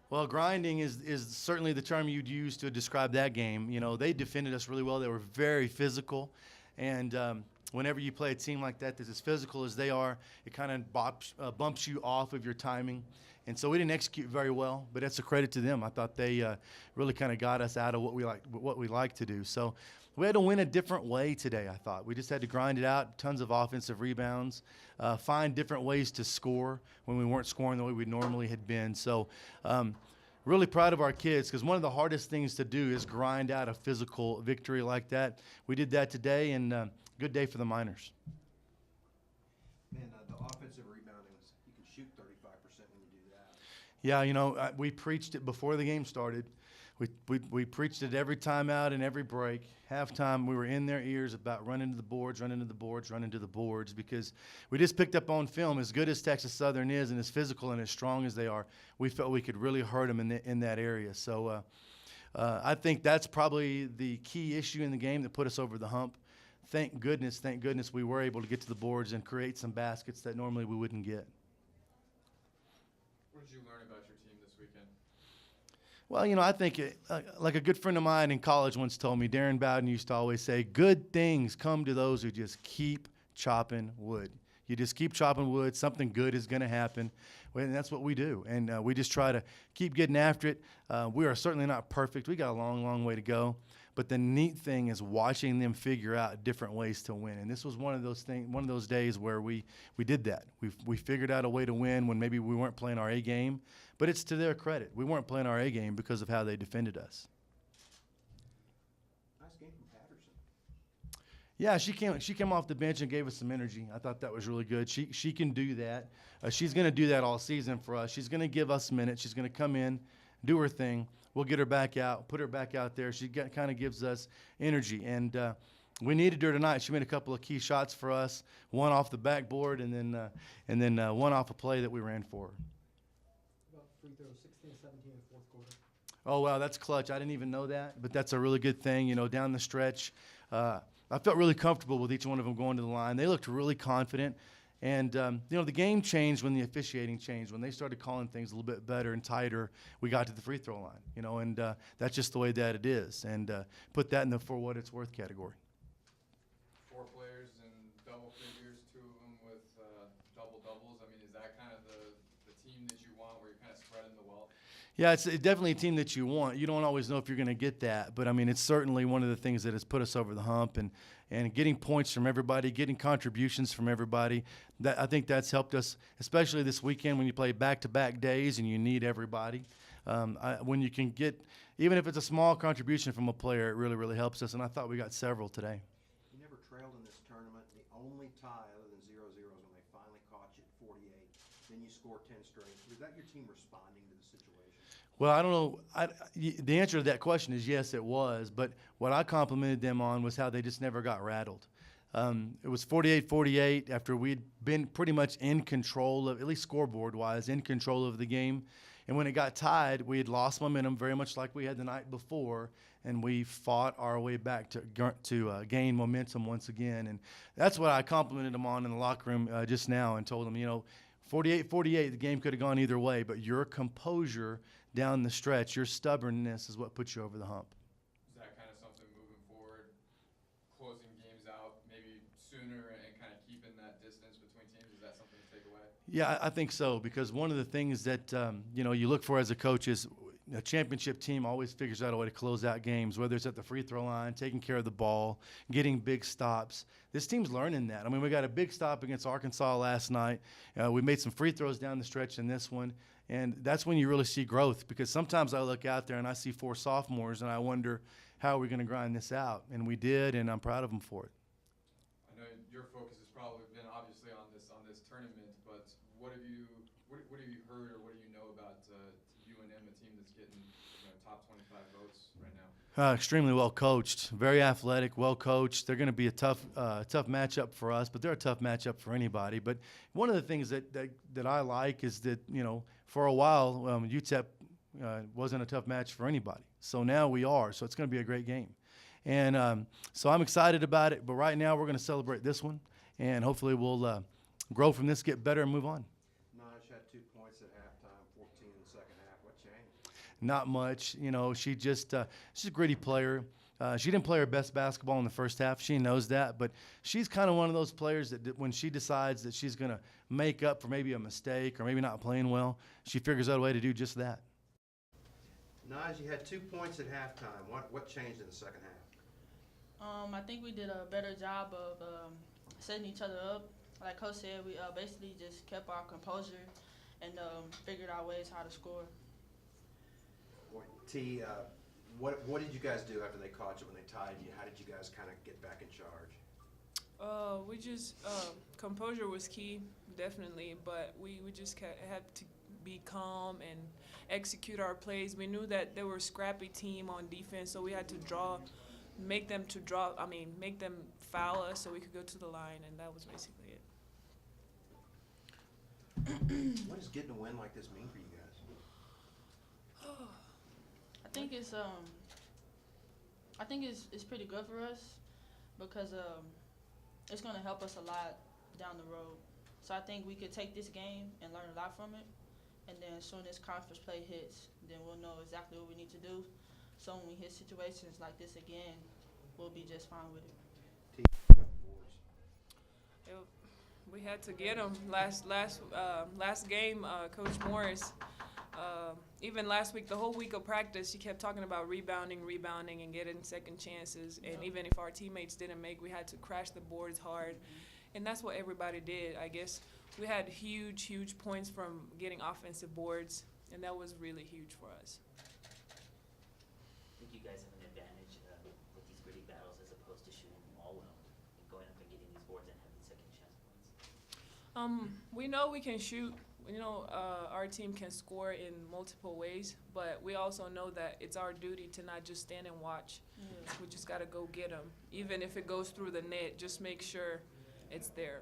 Well, grinding is certainly the term you'd use to describe that game. You know, they defended us really well. They were very physical, and whenever you play a team like that that's as physical as they are, it kind of bumps you off of your timing. And so we didn't execute very well, but that's a credit to them. I thought they really kind of got us out of what we like to do. So we had to win a different way today. I thought we just had to grind it out, tons of offensive rebounds, find different ways to score when we weren't scoring the way we normally had been. So. Really proud of our kids because one of the hardest things to do is grind out a physical victory like that. We did that today, and good day for the Miners. Man, the offensive rebounding, you can shoot 35% when you do that. Yeah, you know, we preached it before the game started. We preached it every time out and every break. Halftime, we were in their ears about running to the boards, running to the boards, running to the boards because we just picked up on film, as good as Texas Southern is and as physical and as strong as they are, we felt we could really hurt them in that area. So I think that's probably the key issue in the game that put us over the hump. Thank goodness we were able to get to the boards and create some baskets that normally we wouldn't get. What did you learn about your team this weekend? Well, you know, I think like a good friend of mine in college once told me, Darren Bowden used to always say, good things come to those who just keep chopping wood. You just keep chopping wood, something good is going to happen. And that's what we do. And we just try to keep getting after it. We are certainly not perfect. We got a long, long way to go. But the neat thing is watching them figure out different ways to win. And this was one of those days where we did that. We figured out a way to win when maybe we weren't playing our A game. But it's to their credit. We weren't playing our A game because of how they defended us. Nice game from Patterson. Yeah, she came off the bench and gave us some energy. I thought that was really good. She can do that. She's going to do that all season for us. She's going to give us minutes. She's going to come in, do her thing. We'll get her back out, put her back out there. She kind of gives us energy. And we needed her tonight. She made a couple of key shots for us, one off the backboard and then one off a play that we ran for her. About free throws, 16 17 in the fourth quarter. Oh, wow, that's clutch. I didn't even know that, but that's a really good thing. You know, down the stretch, I felt really comfortable with each one of them going to the line. They looked really confident. And, you know, the game changed when the officiating changed. When they started calling things a little bit better and tighter, we got to the free throw line, you know, and that's just the way that it is. And put that in the for what it's worth category. 4 players in double figures, 2 of them with double doubles. I mean, is that kind of the team that you want where you're kind of spreading the wealth? Yeah, it's definitely a team that you want. You don't always know if you're going to get that, but I mean, it's certainly one of the things that has put us over the hump, and getting points from everybody, getting contributions from everybody. That I think that's helped us, especially this weekend when you play back-to-back days and you need everybody. When you can get, even if it's a small contribution from a player, it really, really helps us. And I thought we got several today. You never trailed in this tournament. The only tie other than 0-0 is when they finally caught you at 48. Then you score 10 straight. Was that your team responding to the situation? Well, I don't know. The answer to that question is yes, it was. But what I complimented them on was how they just never got rattled. It was 48-48 after we'd been pretty much in control of, at least scoreboard-wise, in control of the game. And when it got tied, we had lost momentum very much like we had the night before, and we fought our way back to gain momentum once again. And that's what I complimented them on in the locker room just now and told them, you know, 48-48, the game could have gone either way, but your composure down the stretch, your stubbornness is what puts you over the hump. Is that kind of something moving forward, closing games out maybe sooner and kind of keeping that distance between teams? Is that something to take away? Yeah, I think so, because one of the things that you know, you look for as a coach is a championship team always figures out a way to close out games, whether it's at the free throw line, taking care of the ball, getting big stops. This team's learning that. I mean, we got a big stop against Arkansas last night. We made some free throws down the stretch in this one, and that's when you really see growth, because sometimes I look out there and I see 4 sophomores and I wonder, how are we going to grind this out? And we did, and I'm proud of them for it. I know your focus has probably been obviously on this tournament, but what have you heard or what do you know about UNM, a team that's getting top 25 votes right now? Extremely well coached, very athletic, well coached. They're going to be a tough matchup for us, but they're a tough matchup for anybody. But one of the things that I like is that, you know, for a while UTEP wasn't a tough match for anybody. So now we are. So it's going to be a great game, and so I'm excited about it. But right now we're going to celebrate this one, and hopefully we'll grow from this, get better, and move on. Naj had 2 points at halftime, 14 in the second half. What changed? not much. You know, she's a gritty player. She didn't play her best basketball in the first half. She knows that, but she's kind of one of those players that when she decides that she's going to make up for maybe a mistake or maybe not playing well, she figures out a way to do just that. Naj, you had 2 points at halftime. What changed in the second half? I think we did a better job of setting each other up. Like Coach said, we basically just kept our composure and figured out ways how to score. T, what did you guys do after they caught you when they tied you? How did you guys kind of get back in charge? We just composure was key, definitely, but we just had to be calm and execute our plays. We knew that they were a scrappy team on defense, so we had to make them foul us so we could go to the line, and that was basically it. What does getting a win like this mean for you guys? I think it's pretty good for us because it's going to help us a lot down the road. So I think we could take this game and learn a lot from it, and then as soon as conference play hits, then we'll know exactly what we need to do. So when we hit situations like this again, we'll be just fine with it. T, what about the boards? We had to get them last game. Coach Morris, even last week, the whole week of practice, she kept talking about rebounding, and getting second chances. And even if our teammates didn't make, we had to crash the boards hard. And that's what everybody did. I guess we had huge points from getting offensive boards, and that was really huge for us. I think you guys have an advantage with these gritty battles as opposed to shooting them all well and going up and getting these boards and having second chance points. We know we can shoot. You know, our team can score in multiple ways, but we also know that it's our duty to not just stand and watch. Yeah. We just got to go get them. Even if it goes through the net, just make sure it's there.